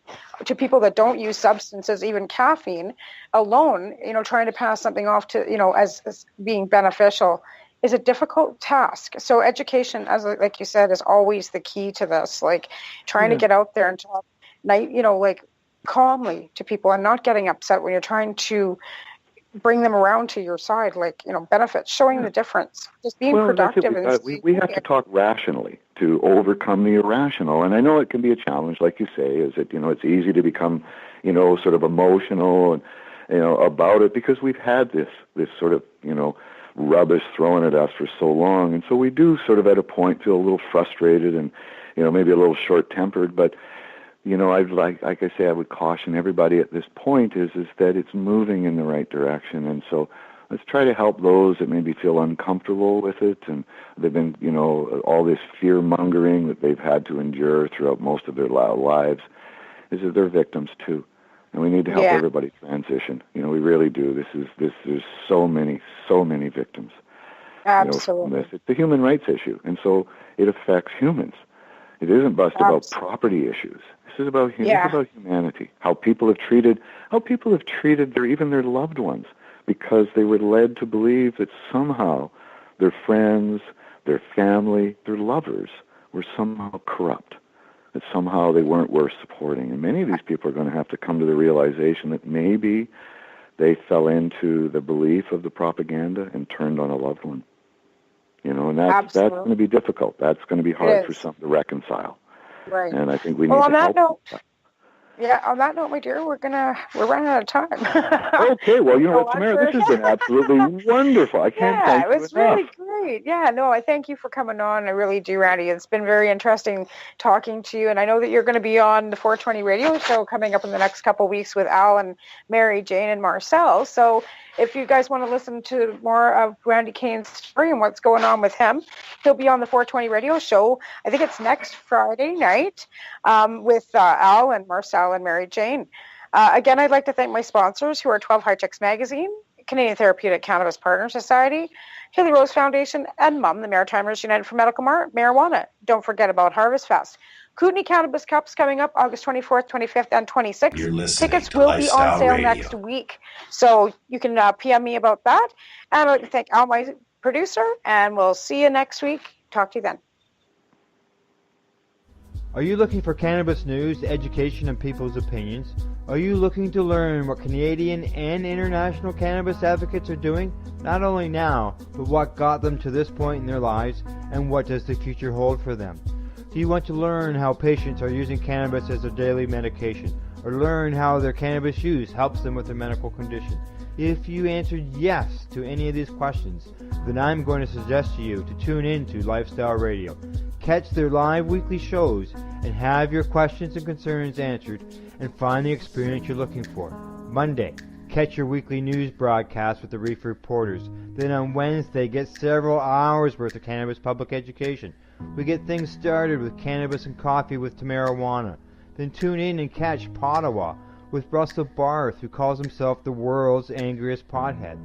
to people that don't use substances, even caffeine alone, trying to pass something off to, as being beneficial is a difficult task. So education, like you said, is always the key to this, like trying to get out there and talk, like calmly to people and not getting upset when you're trying to bring them around to your side, like, benefits, showing the difference, just being productive. We have to talk rationally to overcome the irrational. And I know it can be a challenge, like you say, is that, it's easy to become, sort of emotional and, about it, because we've had this sort of, rubbish thrown at us for so long. And so we do sort of at a point feel a little frustrated and, maybe a little short-tempered, but like I say, I would caution everybody at this point is that it's moving in the right direction. And so let's try to help those that maybe feel uncomfortable with it. And they've been, all this fear mongering that they've had to endure throughout most of their lives, is that they're victims too. And we need to help everybody transition. We really do. There's so many victims. Absolutely. It's a human rights issue. And so it affects humans. It isn't just about property issues. This is about humanity. How people have treated their loved ones, because they were led to believe that somehow their friends, their family, their lovers were somehow corrupt, that somehow they weren't worth supporting. And many of these people are going to have to come to the realization that maybe they fell into the belief of the propaganda and turned on a loved one. And that's going to be difficult. That's going to be hard for some to reconcile. Right. And I think we need to help. On that note, my dear, we're running out of time. Okay, well, what, Tamara, this has been absolutely wonderful. I can't thank you enough. It was really great. Yeah, no, I thank you for coming on. I really do, Randy. It's been very interesting talking to you, and I know that you're going to be on the 420 radio show coming up in the next couple of weeks with Al and Mary Jane and Marcel. So if you guys want to listen to more of Randy Caine's story and what's going on with him, he'll be on the 420 radio show. I think it's next Friday night with Al and Marcel and Mary Jane. Again, I'd like to thank my sponsors, who are 12 High Chicks Magazine, Canadian Therapeutic Cannabis Partner Society, Hilly Rose Foundation, and MUM, the Maritimers United for Medical Marijuana. Don't forget about Harvest Fest. Kootenay Cannabis Cups coming up August 24th, 25th, and 26th. Tickets will be on sale next week. So you can PM me about that. And I'd like to thank Al, my producer, and we'll see you next week. Talk to you then. Are you looking for cannabis news, education, and people's opinions? Are you looking to learn what Canadian and international cannabis advocates are doing? Not only now, but what got them to this point in their lives, and what does the future hold for them? Do you want to learn how patients are using cannabis as their daily medication? or learn how their cannabis use helps them with their medical condition? If you answered yes to any of these questions, then I'm going to suggest to you to tune in to Lifestyle Radio. Catch their live weekly shows and have your questions and concerns answered and find the experience you're looking for. Monday, catch your weekly news broadcast with the Reef Reporters. Then on Wednesday, get several hours worth of cannabis public education. We get things started with Cannabis and Coffee with Tamarijuana. Then tune in and catch Pottawa with Russell Barth, who calls himself the world's angriest pothead.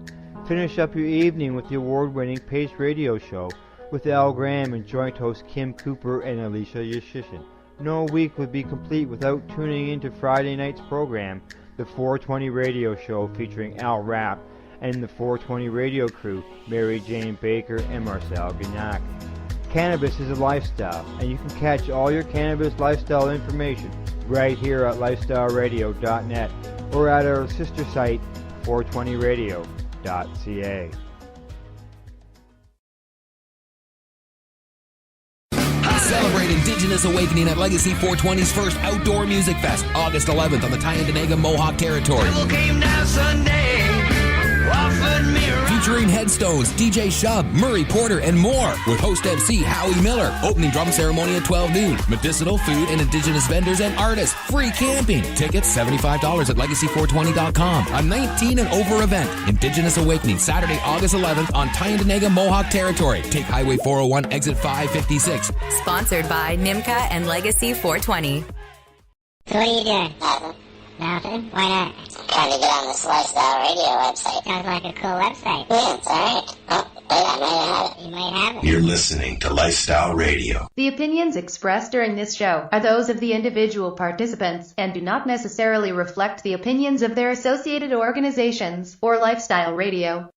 Finish up your evening with the award-winning Pace Radio Show with Al Graham and joint host Kim Cooper and Alicia Yashishin. No week would be complete without tuning into Friday night's program, the 420 Radio Show, featuring Al Rapp and the 420 Radio crew, Mary Jane Baker and Marcel Gignac. Cannabis is a lifestyle, and you can catch all your cannabis lifestyle information right here at lifestyleradio.net or at our sister site, 420radio.ca. Celebrate Indigenous Awakening at Legacy 420's first outdoor music fest, August 11th on the Tyendinaga Mohawk Territory. Came down Sunday, offered me a Featuring Headstones, DJ Shub, Murray Porter, and more, with host MC Howie Miller. Opening drum ceremony at 12 noon. Medicinal, food, and Indigenous vendors and artists. Free camping. Tickets $75 at legacy420.com. A 19 and over event. Indigenous Awakening, Saturday, August 11th on Tyendinaga Mohawk Territory. Take Highway 401, exit 556. Sponsored by NIMCA and Legacy 420. So what are you doing? Nothing? Why not? Trying to get on this Lifestyle Radio website. Sounds like a cool website. Yeah, it's alright. Oh, wait, I might have it. You might have it. You're listening to Lifestyle Radio. The opinions expressed during this show are those of the individual participants and do not necessarily reflect the opinions of their associated organizations or Lifestyle Radio.